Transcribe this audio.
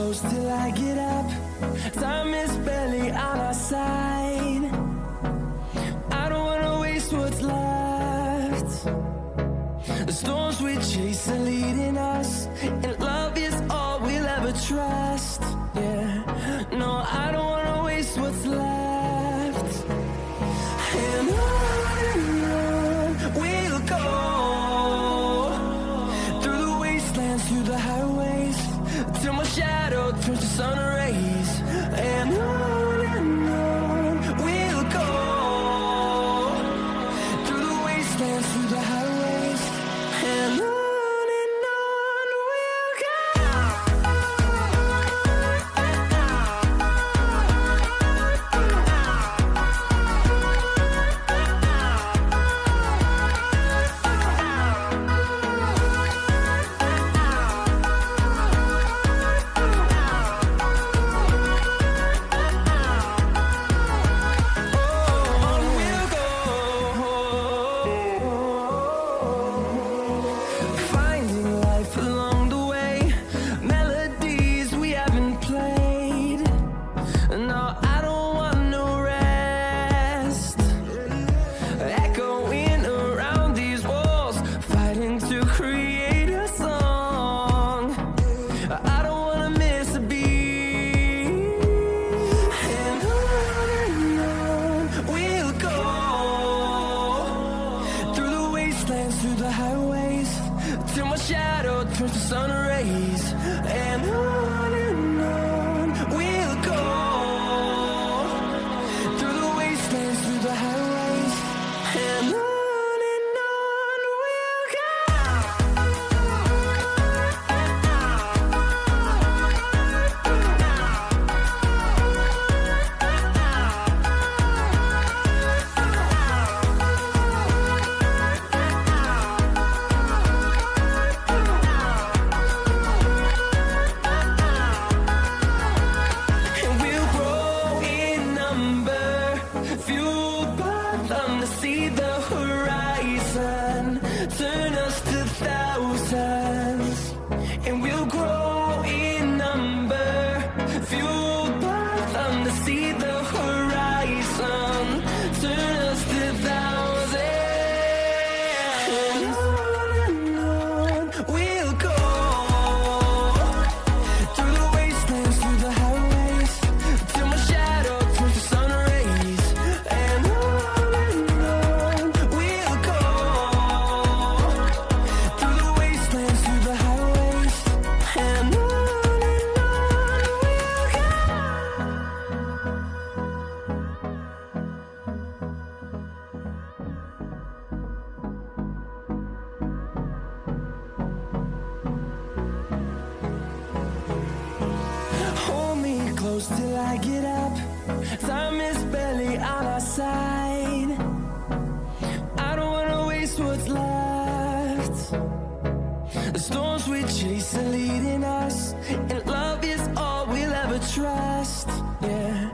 close till I get up. Time is barely on our side. I don't wanna waste what's left. The storms we chase are leading us, and love is all we'll ever trust. Yeah, no, I don't wanna waste what's left. And on we'll go, through the wastelands, through the highways, till my shadow turns to sun rays. And on we'll go, through the wastelands, through the highways, and on we'll go. Finding life along the way, melodies we haven't played. No, I don't want no rest. Echoing around these walls, fighting to create a song. I don't wanna miss a beat. And on we'll go, through the wastelands, through the highways, till my shadow turns to sun rays. And on we'll go, through the wastelands, through the highways, and on we'll go. And we'll grow in number, fueled by them to see the horizon, turn us to thousands. And we'll grow in number, fueled by them to see the horizon, turn us to thousands. And on we'll go, through the wastelands, through the highways, till my shadow turns to sun rays. And on we'll go, through the wastelands, through the highways, and on we'll go. Hold me close till I get up. Time is barely on our side. I don't wanna waste what's left. The storms we chase are leading us, and love is all we'll ever trust. Yeah.